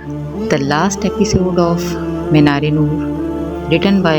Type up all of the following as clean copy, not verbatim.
the last episode of Minare Noor, written by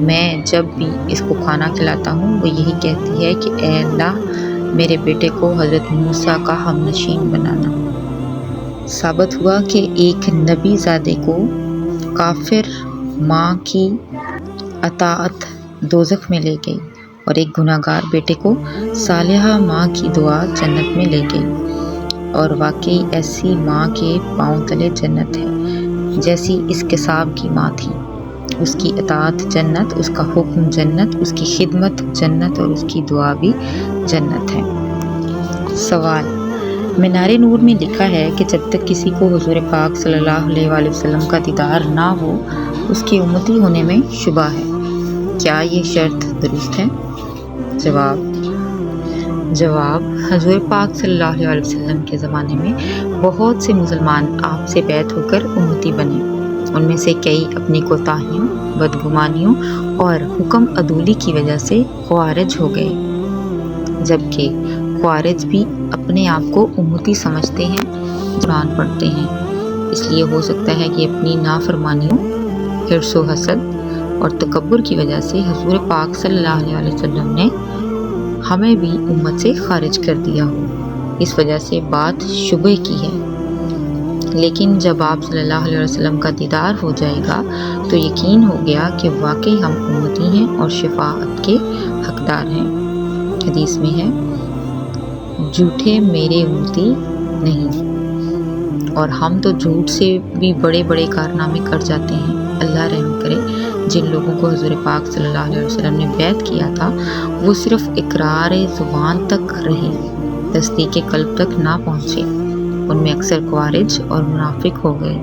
میں جب بھی اس کو کھانا کھلاتا ہوں وہ یہی کہتی ہے کہ اے اللہ میرے بیٹے کو حضرت موسیٰ کا ہم نشین بنانا۔ ثابت ہوا کہ ایک نبی زادے کو کافر ماں کی اطاعت دوزخ میں لے گئی اور ایک گناہ گار بیٹے کو صالحہ ماں کی دعا جنت میں لے گئی، اور واقعی ایسی ماں کے پاؤں تلے جنت ہے جیسی اس کساب کی ماں تھی۔ اس کی اطاعت جنت، اس کا حکم جنت، اس کی خدمت جنت، اور اس کی دعا بھی جنت ہے۔ سوال: مینار نور میں لکھا ہے کہ جب تک کسی کو حضور پاک صلی اللہ علیہ وآلہ وسلم کا دیدار نہ ہو اس کے امتی ہونے میں شبہ ہے، کیا یہ شرط درست ہے؟ جواب: حضور پاک صلی اللہ علیہ وآلہ وسلم کے زمانے میں بہت سے مسلمان آپ سے بیعت ہو کر امتی بنے، ان میں سے کئی اپنی کوتاہیوں، بدگمانیوں اور حکم عدولی کی وجہ سے خوارج ہو گئے، جبکہ خوارج بھی اپنے آپ کو امتی سمجھتے ہیں، قرآن پڑھتے ہیں۔ اس لیے ہو سکتا ہے کہ اپنی نافرمانیوں، حرص و حسد اور تکبر کی وجہ سے حضور پاک صلی اللہ علیہ وآلہ وسلم نے ہمیں بھی امت سے خارج کر دیا ہو، اس وجہ سے بات شبہ کی ہے۔ لیکن جب آپ صلی اللہ علیہ وسلم کا دیدار ہو جائے گا تو یقین ہو گیا کہ واقعی ہم امتی ہیں اور شفاعت کے حقدار ہیں۔ حدیث میں ہے، جھوٹے میرے امتی نہیں، اور ہم تو جھوٹ سے بھی بڑے بڑے کارنامے کر جاتے ہیں۔ اللہ رحم کرے، جن لوگوں کو حضور پاک صلی اللہ علیہ وسلم نے بیعت کیا تھا وہ صرف اقرار زبان تک رہے، تصدیق قلب تک نہ پہنچے، ان میں اکثر خوارج اور منافق ہو گئے،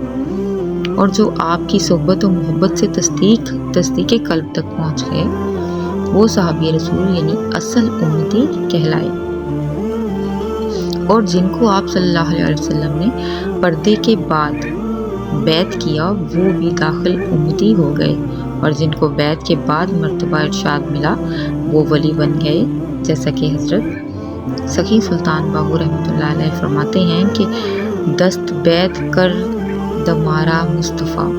اور جو آپ کی صحبت و محبت سے تصدیق قلب تک پہنچ گئے وہ صحابی رسول یعنی اصل امتی کہلائے، اور جن کو آپ صلی اللہ علیہ وسلم نے پردے کے بعد بیعت کیا وہ بھی داخل امتی ہو گئے، اور جن کو بیعت کے بعد مرتبہ ارشاد ملا وہ ولی بن گئے، جیسا کہ حضرت سخی سلطان باہو رحمۃ اللہ علیہ فرماتے ہیں کہ دست بیعت کر دمارا مصطفیٰ،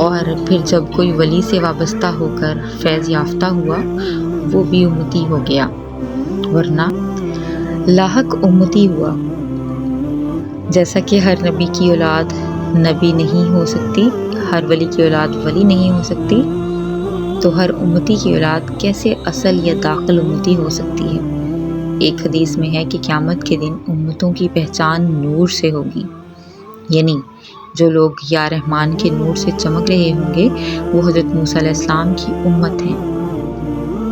اور پھر جب کوئی ولی سے وابستہ ہو کر فیض یافتہ ہوا وہ بھی امتی ہو گیا، ورنہ لاحق امتی ہوا۔ جیسا کہ ہر نبی کی اولاد نبی نہیں ہو سکتی، ہر ولی کی اولاد ولی نہیں ہو سکتی، تو ہر امتی کی اولاد کیسے اصل یا داخل امتی ہو سکتی ہے؟ ایک حدیث میں ہے کہ قیامت کے دن امتوں کی پہچان نور سے ہوگی، یعنی جو لوگ یا رحمان کے نور سے چمک رہے ہوں گے وہ حضرت موسیٰ علیہ السلام کی امت ہیں،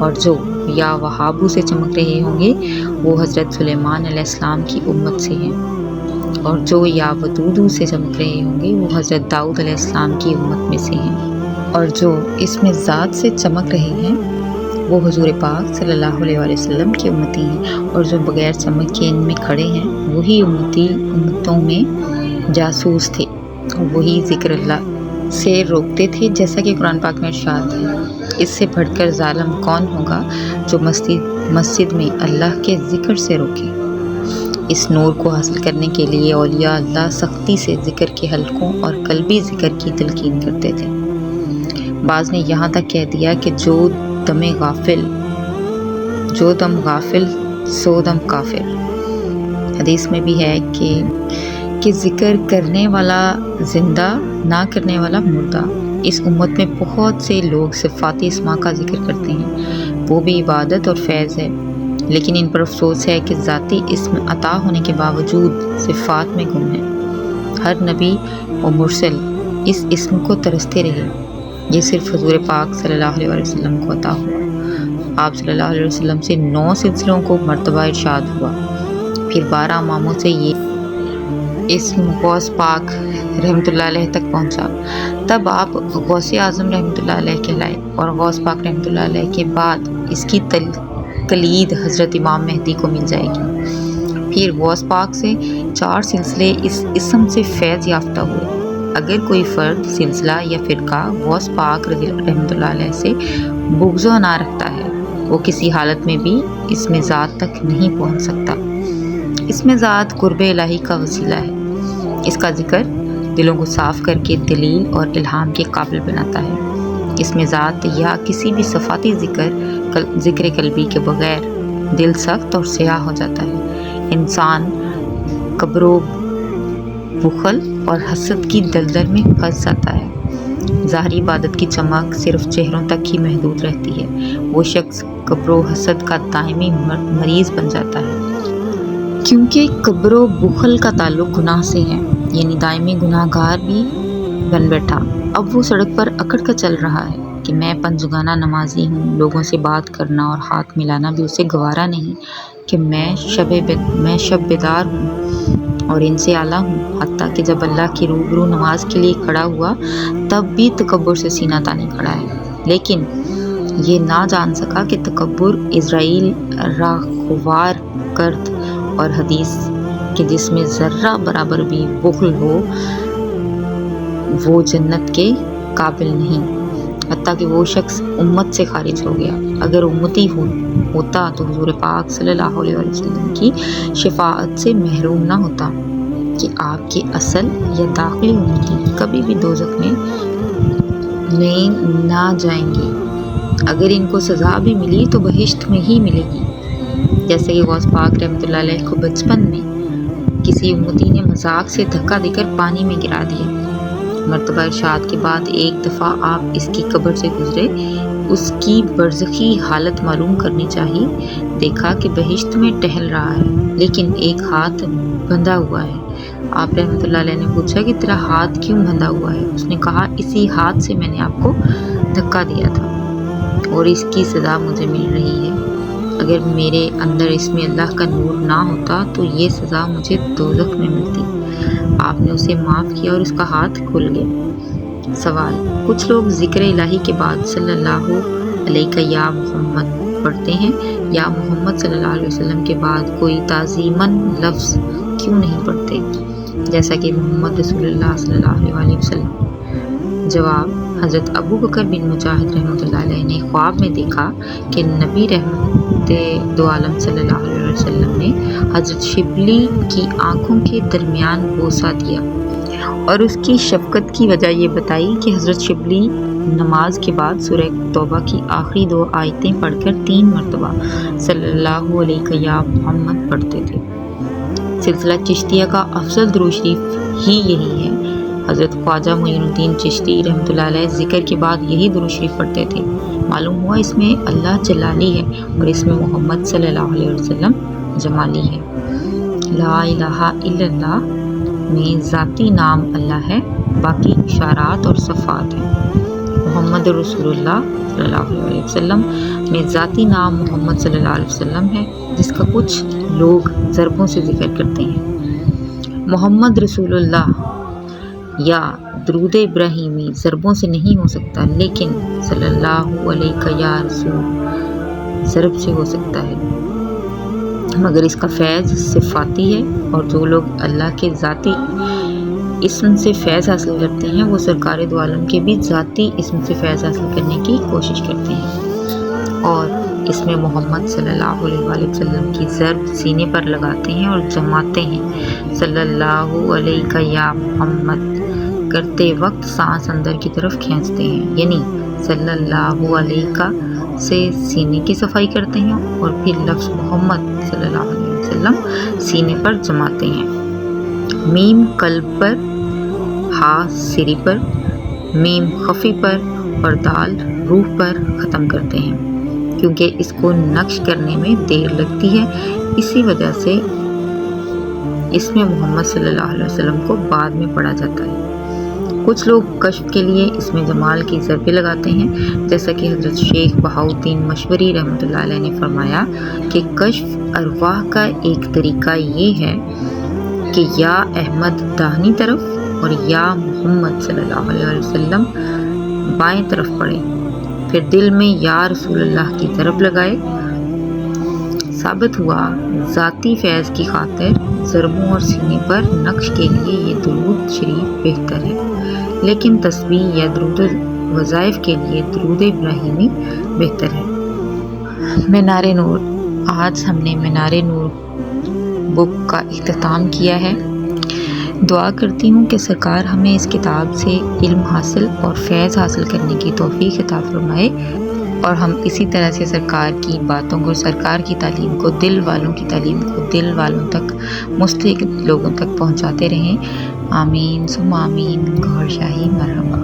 اور جو یا وہابو سے چمک رہے ہوں گے وہ حضرت سلیمان علیہ السلام کی امت سے ہیں، اور جو یا ودودو سے چمک رہے ہوں گے وہ حضرت داؤد علیہ السلام کی امت میں سے ہیں، اور جو اس میں ذات سے چمک رہے ہیں وہ حضور پاک صلی اللہ علیہ وآلہ وسلم کی امتی ہیں، اور جو بغیر چمک کے ان میں کھڑے ہیں وہی امتوں میں جاسوس تھے، وہی ذکر اللہ سے روکتے تھے، جیسا کہ قرآن پاک میں ارشاد ہے، اس سے بڑھ کر ظالم کون ہوگا جو مسجد میں اللہ کے ذکر سے روکے۔ اس نور کو حاصل کرنے کے لیے اولیاء اللہ سختی سے ذکر کے حلقوں اور قلبی ذکر کی تلقین کرتے تھے۔ بعض نے یہاں تک کہہ دیا کہ جو دم غافل سو دم کافر۔ حدیث میں بھی ہے کہ ذکر کرنے والا زندہ، نہ کرنے والا مردہ۔ اس امت میں بہت سے لوگ صفات اسماء کا ذکر کرتے ہیں، وہ بھی عبادت اور فیض ہے، لیکن ان پر افسوس ہے کہ ذاتی اسم عطا ہونے کے باوجود صفات میں گم ہے۔ ہر نبی و مرسل اس اسم کو ترستے رہے، یہ صرف حضور پاک صلی اللہ علیہ وسلم کو عطا ہوا۔ آپ صلی اللہ علیہ وسلم سے 9 سلسلوں کو مرتبہ ارشاد ہوا، پھر 12 اماموں سے یہ اسم غوث پاک رحمۃ اللہ علیہ تک پہنچا، تب آپ غوث اعظم رحمۃ اللہ علیہ کہلائے، اور غوث پاک رحمۃ اللہ علیہ کے بعد اس کی کلید حضرت امام مہدی کو مل جائے گی۔ پھر غوث پاک سے 4 سلسلے اس اسم سے فیض یافتہ ہوئے۔ اگر کوئی فرد، سلسلہ یا فرقہ غوث پاک رحمۃ اللہ علیہ سے بغض و نہ رکھتا ہے، وہ کسی حالت میں بھی اس میں ذات تک نہیں پہنچ سکتا۔ اس میں ذات قرب الہی کا وسیلہ ہے، اس کا ذکر دلوں کو صاف کر کے دلیل اور الہام کے قابل بناتا ہے، اس میں ذات یا کسی بھی صفاتی ذکر قلبی کے بغیر دل سخت اور سیاہ ہو جاتا ہے۔ انسان کبر و بخل اور حسد کی دلدل میں پھنس جاتا ہے۔ ظاہری عبادت کی چمک صرف چہروں تک ہی محدود رہتی ہے۔ وہ شخص کبر و حسد کا دائمی مریض بن جاتا ہے، کیونکہ کبر و بخل کا تعلق گناہ سے ہے، یعنی دائمی گناہ گار بھی بن بیٹھا۔ اب وہ سڑک پر اکڑ کر چل رہا ہے کہ میں پنجگانہ نمازی ہوں، لوگوں سے بات کرنا اور ہاتھ ملانا بھی اسے گوارا نہیں، کہ میں شب بیدار ہوں اور ان سے اعلیٰ ہوں۔ حتیٰ کہ جب اللہ کی روبرو نماز کے لیے کھڑا ہوا تب بھی تکبر سے سینہ تانے کھڑا ہے، لیکن یہ نہ جان سکا کہ تکبر عزرائیل را خوار کرد اور حدیث کہ جس میں ذرہ برابر بھی بخل ہو وہ جنت کے قابل نہیں۔ حتیٰ کہ وہ شخص امت سے خارج ہو گیا۔ اگر امتی ہوتا تو حضور پاک صلی اللہ علیہ وسلم کی شفاعت سے محروم نہ ہوتا، کہ آپ کے اصل یا داخلی امتی کبھی بھی دوزخ میں نہ جائیں گے۔ اگر ان کو سزا بھی ملی تو بہشت میں ہی ملے گی، جیسے کہ غوث پاک رحمۃ اللہ علیہ کو بچپن میں کسی امتی نے مذاق سے دھکا دے کر پانی میں گرا دیا۔ مرتبہ ارشاد کے بعد ایک دفعہ آپ اس کی قبر سے گزرے، اس کی برزخی حالت معلوم کرنی چاہیے۔ دیکھا کہ بہشت میں ٹہل رہا ہے لیکن ایک ہاتھ بندھا ہوا ہے۔ آپ رحمۃ اللہ علیہ نے پوچھا کہ تیرا ہاتھ کیوں بندھا ہوا ہے؟ اس نے کہا اسی ہاتھ سے میں نے آپ کو دھکا دیا تھا اور اس کی سزا مجھے مل رہی ہے۔ اگر میرے اندر اس میں اللہ کا نور نہ ہوتا تو یہ سزا مجھے دوزخ میں ملتی۔ آپ نے اسے معاف کیا اور اس کا ہاتھ کھل گیا۔ سوال: کچھ لوگ ذکر الہی کے بعد صلی اللہ علیہ یا محمد پڑھتے ہیں، یا محمد صلی اللہ علیہ وسلم کے بعد کوئی تعظیماً لفظ کیوں نہیں پڑھتے، جیسا کہ محمد رسول اللہ صلی اللہ علیہ وسلم؟ جواب: حضرت ابو بکر بن مجاہد رحمۃ اللہ علیہ نے خواب میں دیکھا کہ نبی رحمت دو عالم صلی اللہ علیہ وسلم نے حضرت شبلی کی آنکھوں کے درمیان بوسہ دیا، اور اس کی شفقت کی وجہ یہ بتائی کہ حضرت شبلی نماز کے بعد سورہ توبہ کی آخری 2 آیتیں پڑھ کر 3 مرتبہ صلی اللہ علیہ یا محمد پڑھتے تھے۔ سلسلہ چشتیہ کا افضل درود شریف ہی یہی ہے۔ حضرت خواجہ معین الدین چشتی رحمۃ اللہ علیہ ذکر کے بعد یہی درود شریف پڑھتے تھے۔ معلوم ہوا اس میں اللہ جلالی ہے اور اس میں محمد صلی اللہ علیہ وسلم جمالی ہے۔ لا الہ الا اللہ میں ذاتی نام اللہ ہے، باقی اشارات اور صفات ہیں۔ محمد رسول اللہ صلی اللہ علیہ وسلم میں ذاتی نام محمد صلی اللہ علیہ وسلم ہے، جس کا کچھ لوگ ضربوں سے ذکر کرتے ہیں۔ محمد رسول اللہ یا درود ابراہیمی ضربوں سے نہیں ہو سکتا، لیکن صلی اللہ علیہ یا رسول ضرب سے ہو سکتا ہے، مگر اس کا فیض صفاتی ہے، اور جو لوگ اللہ کے ذاتی اسم سے فیض حاصل کرتے ہیں وہ سرکار دو عالم کے بھی ذاتی اسم سے فیض حاصل کرنے کی کوشش کرتے ہیں، اور اس میں محمد صلی اللہ علیہ وآلہ وسلم کی ضرب سینے پر لگاتے ہیں اور جماتے ہیں۔ صلی اللہ علیہ یا محمد کرتے وقت سانس اندر کی طرف کھینچتے ہیں، یعنی صلی اللہ علیہ سے سینے کی صفائی کرتے ہیں، اور پھر لفظ محمد صلی اللہ علیہ وسلم سینے پر جماتے ہیں۔ میم قلب پر، ہا سری پر، میم خفی پر اور دال روح پر ختم کرتے ہیں، کیونکہ اس کو نقش کرنے میں دیر لگتی ہے، اسی وجہ سے اس میں محمد صلی اللہ علیہ وسلم کو بعد میں پڑھا جاتا ہے۔ کچھ لوگ کشف کے لیے اس میں جمال کی ضربیں لگاتے ہیں، جیسا کہ حضرت شیخ بہاؤالدین مشوری رحمۃ اللہ علیہ نے فرمایا کہ کشف ارواح کا ایک طریقہ یہ ہے کہ یا احمد داہنی طرف اور یا محمد صلی اللہ علیہ وسلم بائیں طرف پڑھیں، پھر دل میں یا رسول اللہ کی ضرب لگائے۔ ثابت ہوا ذاتی فیض کی خاطر ضربوں اور سینے پر نقش کے لیے یہ درود شریف بہتر ہے، لیکن تسبیح یا درود وظائف کے لیے درود ابراہیمی بہتر ہے۔ مینار نور۔ آج ہم نے مینار نور بک کا اختتام کیا ہے۔ دعا کرتی ہوں کہ سرکار ہمیں اس کتاب سے علم حاصل اور فیض حاصل کرنے کی توفیق عطا فرمائے، اور ہم اسی طرح سے سرکار کی باتوں کو، سرکار کی تعلیم کو، دل والوں کی تعلیم کو دل والوں تک، مستحق لوگوں تک پہنچاتے رہیں۔ آمین ثم آمین۔ گوھر شاہی مرحبا۔